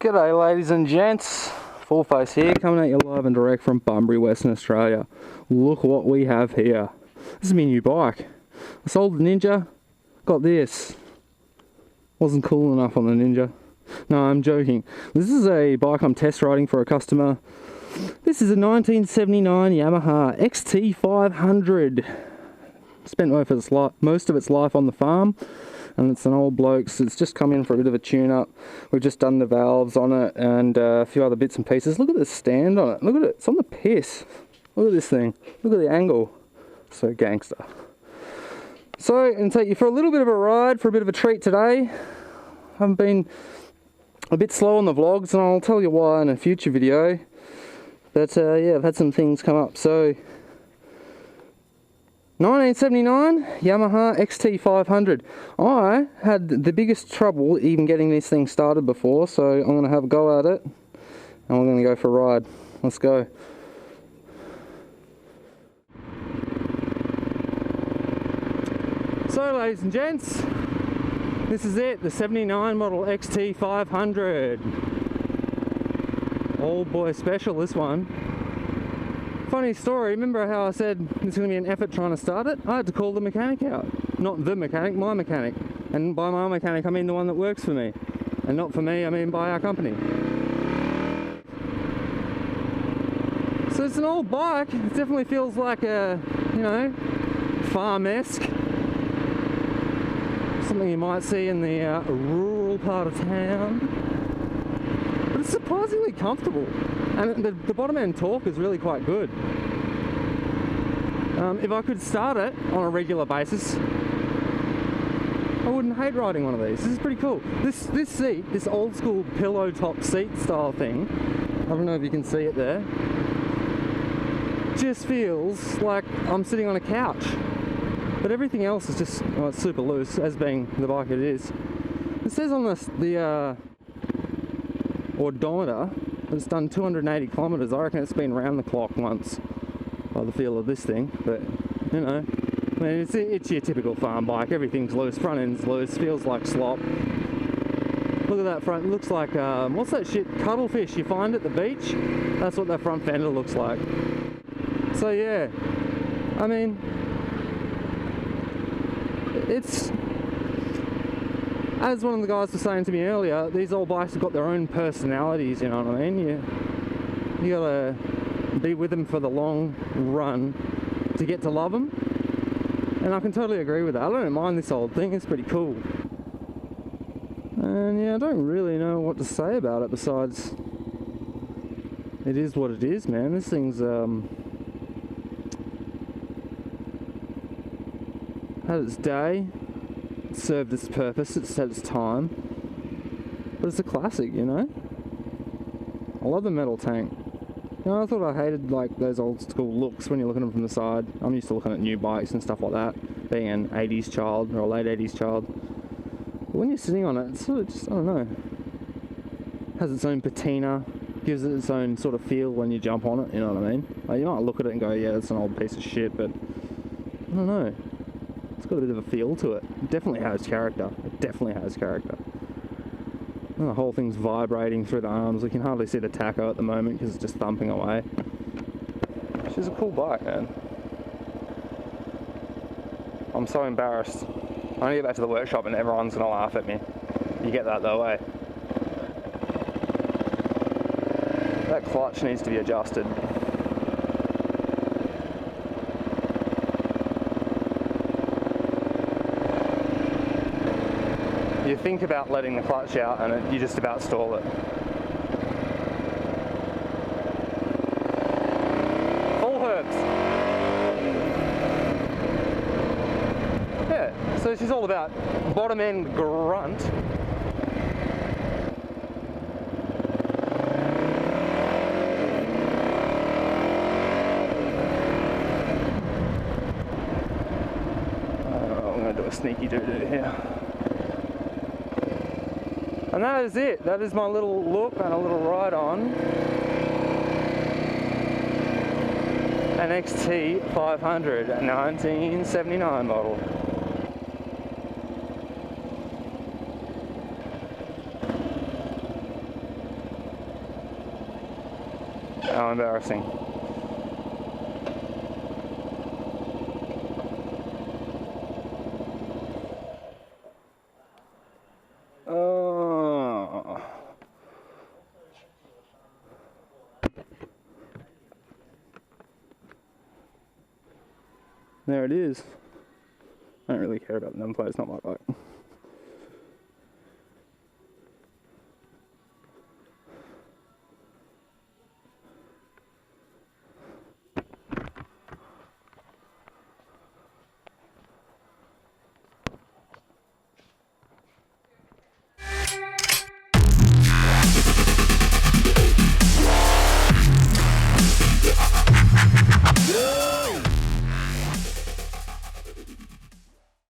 G'day ladies and gents, Full Face here, coming at you live and direct from Bunbury, Western Australia. Look what we have here. This is my new bike. I sold the Ninja, got this. Wasn't cool enough on the Ninja. No, I'm joking. This is a bike I'm test riding for a customer. This is a 1979 Yamaha XT500. Spent most of its life on the farm. And it's an old bloke's. It's just come in for a bit of a tune-up. We've just done the valves on it and a few other bits and pieces. Look at the stand on it. Look at it. It's on the piss. Look at this thing. Look at the angle. So gangster. So, I'm going to take you for a little bit of a ride, for a bit of a treat today. I've been a bit slow on the vlogs, and I'll tell you why in a future video. But yeah, I've had some things come up. So, 1979 Yamaha XT500. I had the biggest trouble even getting this thing started before, so I'm going to have a go at it and we're going to go for a ride. Let's go. So ladies and gents, this is it, the 79 model XT500. Old boy special, this one. Funny story, remember how I said it's going to be an effort trying to start it? I had to call the mechanic out. Not the mechanic, my mechanic. And by my mechanic, I mean the one that works for me. And not for me, I mean by our company. So it's an old bike. It definitely feels like a, you know, farm-esque. Something you might see in the rural part of town. But it's surprisingly comfortable. And the bottom end torque is really quite good. If I could start it on a regular basis, I wouldn't hate riding one of these. This is pretty cool. This seat, this old school pillow top seat style thing, I don't know if you can see it there, just feels like I'm sitting on a couch. But everything else is just, well, it's super loose, as being the bike it is. It says on the odometer, it's done 280 kilometers. I reckon it's been round the clock once by the feel of this thing, but you know, I mean, it's your typical farm bike. Everything's loose, front end's loose, feels like slop. Look at that front, it looks like, what's that shit, cuttlefish you find at the beach? That's what that front fender looks like. So yeah, I mean, it's, as one of the guys was saying to me earlier, these old bikes have got their own personalities, you know what I mean? You gotta be with them for the long run to get to love them. And I can totally agree with that. I don't mind this old thing, it's pretty cool. And yeah, I don't really know what to say about it besides it is what it is, man. This thing's had its day. Served its purpose, it's had its time, but it's a classic, you know. I love the metal tank. You know, I thought I hated like those old school looks when you look at them from the side. I'm used to looking at new bikes and stuff like that, being an 80s child or a late 80s child. But when you're sitting on it, it's sort of just, I don't know, has its own patina, gives it its own sort of feel when you jump on it, you know what I mean? Like, you might look at it and go, yeah, it's an old piece of shit, but I don't know. It's got a bit of a feel to it. It definitely has character. It definitely has character. And the whole thing's vibrating through the arms. We can hardly see the tacho at the moment because it's just thumping away. She's a cool bike, man. I'm so embarrassed. I'm gonna get back to the workshop and everyone's gonna laugh at me. You get that though, eh? That clutch needs to be adjusted. You think about letting the clutch out and you just about stall it. Full herbs. Yeah, so she's all about bottom end grunt. I'm going to do a sneaky doo-doo here. And that is it. That is my little look and a little ride on an XT500, a 1979 model. How embarrassing. Oh. There it is. I don't really care about the number plate, it's not my bike. Yeah.